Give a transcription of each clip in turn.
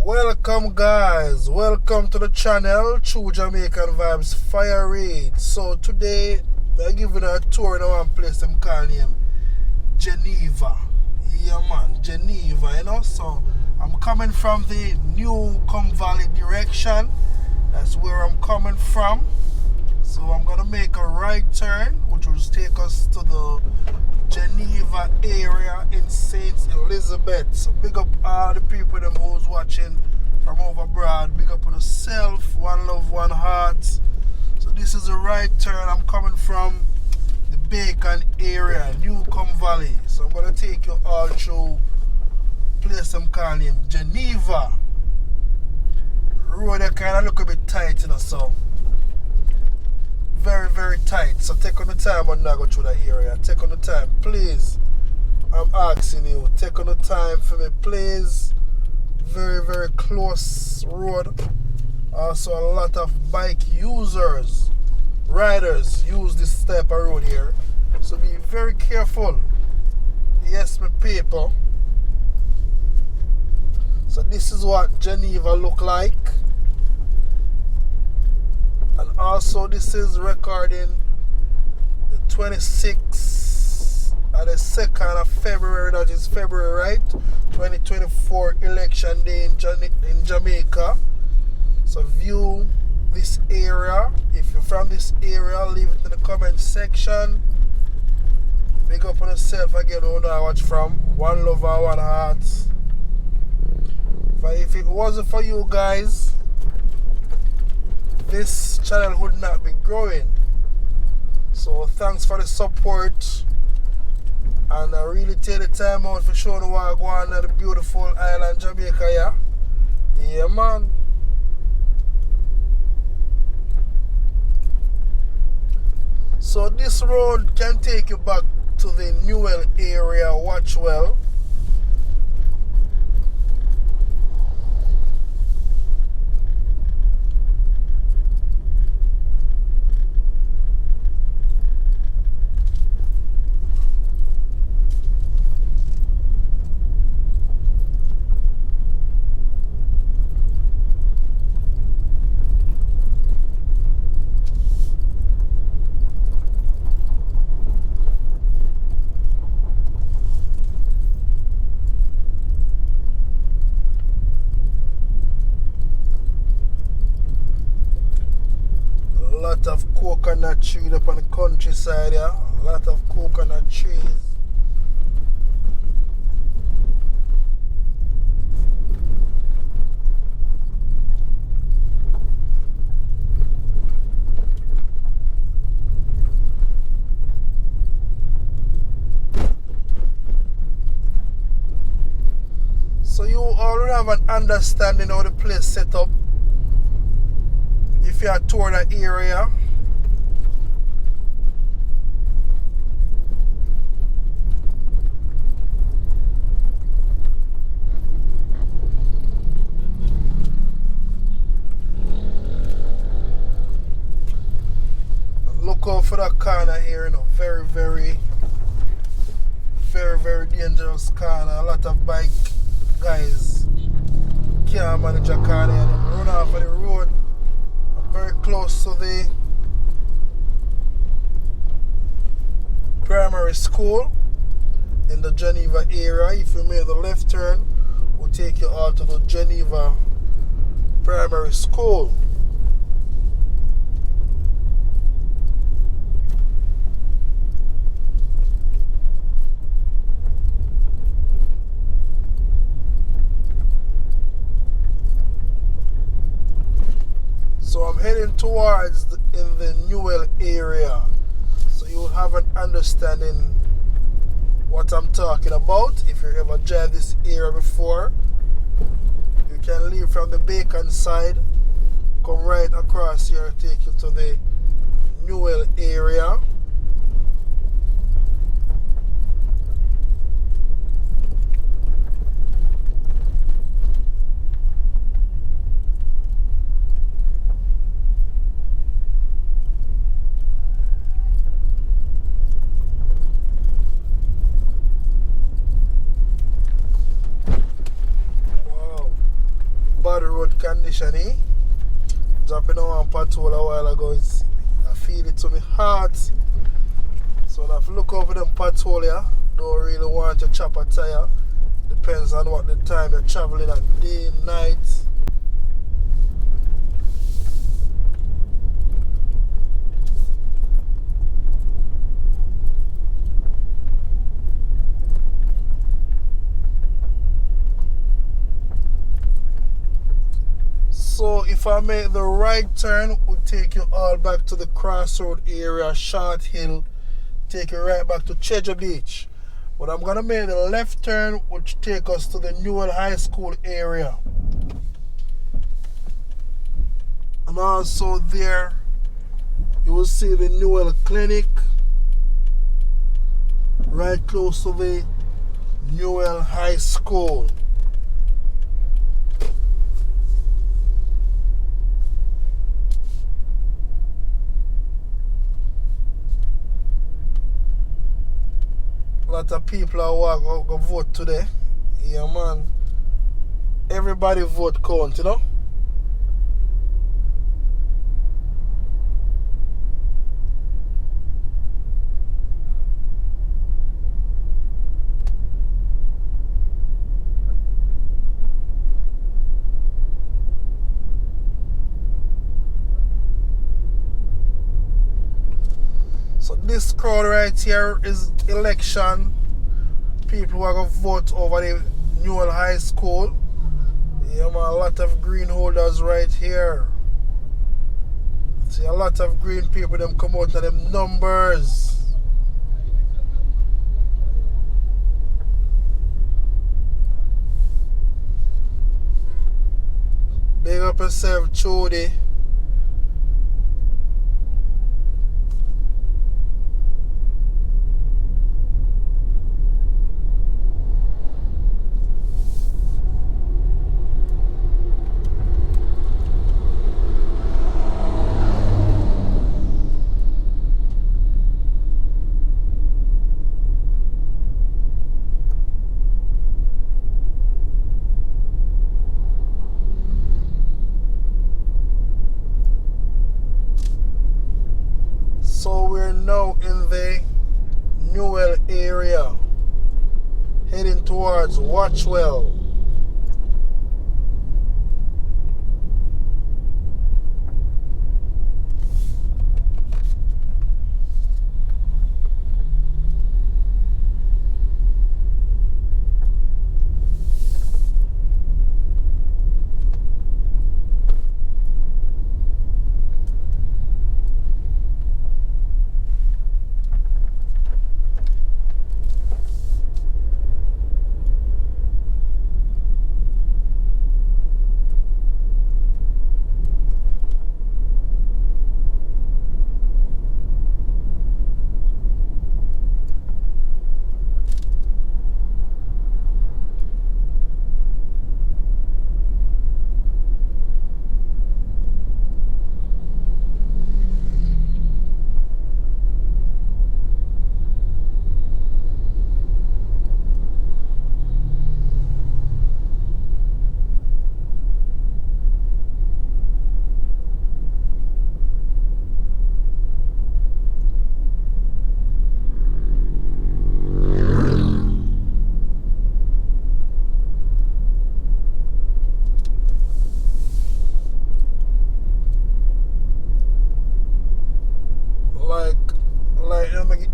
Welcome guys, welcome to the channel, True Jamaican Vibes, Fire Reid. So today, we're giving a tour in one place I'm calling Geneva. Yeah man, Geneva, you know. So I'm coming from the Newcom Valley direction. That's where I'm coming from. So I'm gonna make a right turn, which will take us to the Geneva area in St. Elizabeth. So big up all the people them who's watching from over abroad. Big up on yourself, one love, one heart. So this is the right turn. I'm coming from the Bacon area, Newcom Valley. So I'm gonna take you all through place I'm calling Geneva. Road kinda look a bit tight, you know, so very tight. So take on the time when I go through that area. Take on the time, please. I'm asking you, take on the time for me, please. Very close road. Also a lot of bike users, riders use this type of road here. So be very careful. Yes, my people. So this is what Geneva look like. And also this is recording the 26th of the 2nd of February, that is February, right? 2024 election day in Jamaica. So view this area. If you're from this area, leave it in the comment section. Big up on yourself again, who I watch from. One love and one heart. But if it wasn't for you guys, this channel would not be growing. So thanks for the support, and I really take the time out for showing what I go on at the beautiful island Jamaica. Yeah man. So this road can take you back to the Newell area. Watch well. Lot of coconut trees up on the countryside here. A lot of coconut trees. So you already have an understanding how the place set up. If you are tour that area, look out for that corner here, you know, very dangerous corner. A lot of bike guys can't manage a corner and them run off of the road. Very close to the primary school in the Geneva area. If you make the left turn, we'll take you all to the Geneva primary school. So I'm heading towards in the Newell area, so you'll have an understanding what I'm talking about. If you ever drive this area before, you can leave from the Bacon side, come right across here, take you to the Newell area. station, eh? Dropping on one patrol a while ago. I feel it to my heart. So I have to look over them patrol here. Don't really want to chop a tire. Depends on what the time you're traveling at, day, night. So if I make the right turn, it will take you all back to the crossroad area, Short Hill, take you right back to Treasure Beach. But I'm gonna make the left turn, which take us to the Newell High School area. And also there, you will see the Newell Clinic, right close to the Newell High School. A lot of people are walk go vote today. Yeah, man. Everybody vote count, you know? So this crowd right here is election. People who are going to vote over the Newell High School. Yeah, man, a lot of green holders right here. See a lot of green people, them come out of them numbers. Big up yourself, Chody. So we're now in the Newell area, heading towards Watchwell.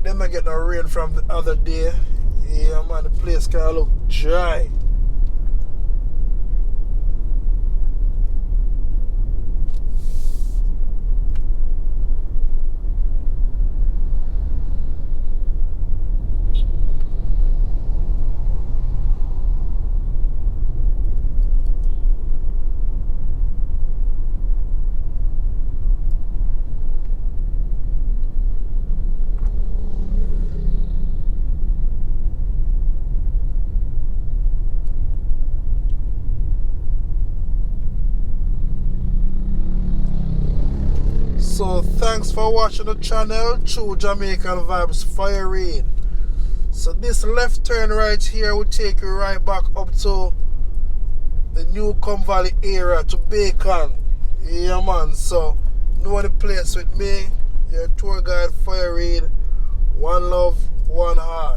Them I get no rain from the other day. Yeah, man, the place kind of look dry. So thanks for watching the channel, True Jamaican Vibes, Fire Reid. So this left turn right here will take you right back up to the the Newcom Valley area to Bacon. Yeah man, so know the place with me, your tour guide Fire Reid. One love, one heart.